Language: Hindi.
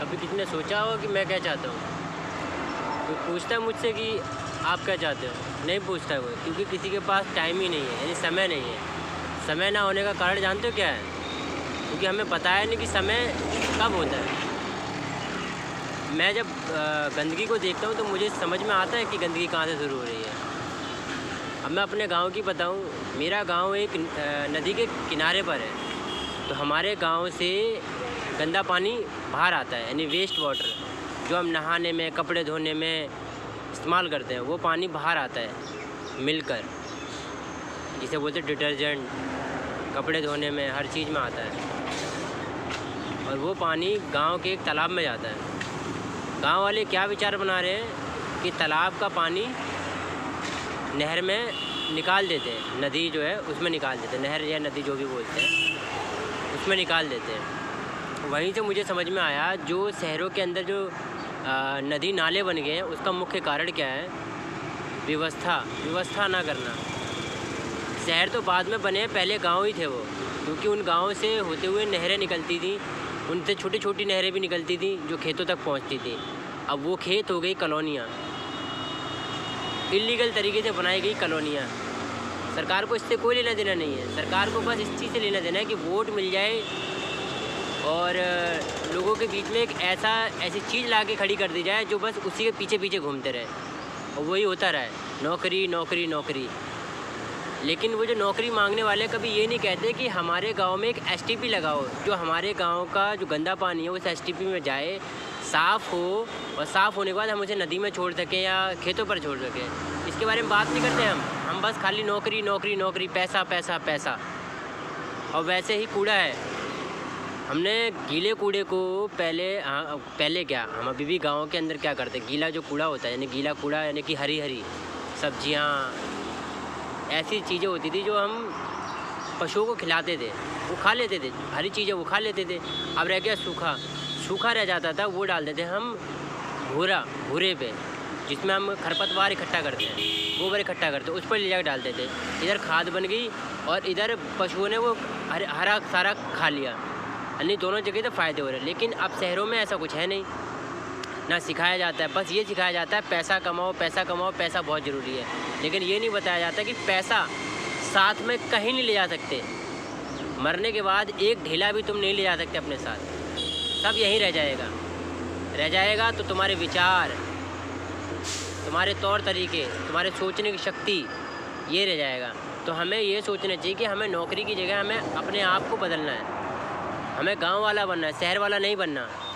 अभी किसी ने सोचा होगा कि मैं क्या चाहता हूँ? कोई पूछता है मुझसे कि आप क्या चाहते हो? नहीं पूछता है कोई, क्योंकि किसी के पास टाइम ही नहीं है, यानी समय नहीं है। समय ना होने का कारण जानते हो क्या है? क्योंकि हमें पता है नहीं कि समय कब होता है। मैं जब गंदगी को देखता हूँ तो मुझे समझ में आता है कि गंदगी कहाँ से शुरू हो रही है। अब मैं अपने गांव की बताऊँ, मेरा गांव एक नदी के किनारे पर है। तो हमारे गांव से गंदा पानी बाहर आता है, यानी वेस्ट वाटर, जो हम नहाने में, कपड़े धोने में इस्तेमाल करते हैं, वो पानी बाहर आता है मिलकर, जिसे बोलते हैं डिटर्जेंट, कपड़े धोने में, हर चीज़ में आता है। और वो पानी गांव के एक तालाब में जाता है। गांव वाले क्या विचार बना रहे हैं कि तालाब का पानी नहर में निकाल देते हैं, नदी जो है उसमें निकाल देते हैं, नहर या नदी जो भी बोलते हैं उसमें निकाल देते हैं। वहीं से मुझे समझ में आया, जो शहरों के अंदर जो नदी नाले बन गए हैं, उसका मुख्य कारण क्या है? व्यवस्था ना करना। शहर तो बाद में बने, पहले गांव ही थे वो, क्योंकि उन गांव से होते हुए नहरें निकलती थी, उनसे छोटी छोटी नहरें भी निकलती थी जो खेतों तक पहुंचती थी। अब वो खेत हो गई कॉलोनियाँ, इल्लीगल तरीके से बनाई गई कॉलोनियाँ। सरकार को इससे कोई लेना देना नहीं है। सरकार को बस इस चीज़ से लेना देना है कि वोट मिल जाए और लोगों के बीच में एक ऐसी चीज़ ला के खड़ी कर दी जाए जो बस उसी के पीछे पीछे घूमते रहे, और वही होता रहे, नौकरी नौकरी नौकरी। लेकिन वो जो नौकरी मांगने वाले कभी ये नहीं कहते कि हमारे गांव में एक एसटीपी लगाओ, जो हमारे गांव का जो गंदा पानी है उस एसटीपी में जाए, साफ़ हो, और साफ़ होने के बाद हम उसे नदी में छोड़ सकें या खेतों पर छोड़ सकें। इसके बारे में बात नहीं करते हम बस खाली नौकरी नौकरी नौकरी, पैसा पैसा पैसा। और वैसे ही कूड़ा है, हमने गीले कूड़े को पहले क्या, हम अभी भी गाँव के अंदर क्या करते हैं, गीला जो कूड़ा होता है, यानी गीला कूड़ा, यानी कि हरी हरी सब्जियाँ, ऐसी चीज़ें होती थी जो हम पशुओं को खिलाते थे, वो खा लेते थे, हरी चीज़ें वो खा लेते थे। अब रह गया सूखा रह जाता था, वो डाल देते हम भूरे पे, जिसमें हम खरपतवार इकट्ठा करते हैं, गोबर इकट्ठा करते हैं, उस पर ले जाकर डालते थे। इधर खाद बन गई और इधर पशुओं ने वो हरा सारा खा लिया, यानी दोनों जगह तो फ़ायदे हो रहे हैं। लेकिन अब शहरों में ऐसा कुछ है नहीं, ना सिखाया जाता है, बस ये सिखाया जाता है पैसा कमाओ पैसा कमाओ, पैसा बहुत ज़रूरी है। लेकिन ये नहीं बताया जाता कि पैसा साथ में कहीं नहीं ले जा सकते, मरने के बाद एक ढेला भी तुम नहीं ले जा सकते अपने साथ, सब यहीं रह जाएगा। तो तुम्हारे विचार, तुम्हारे तौर तरीके, तुम्हारे सोचने की शक्ति, ये रह जाएगा। तो हमें ये सोचना चाहिए कि हमें नौकरी की जगह हमें अपने आप को बदलना है, हमें गाँव वाला बनना है, शहर वाला नहीं बनना।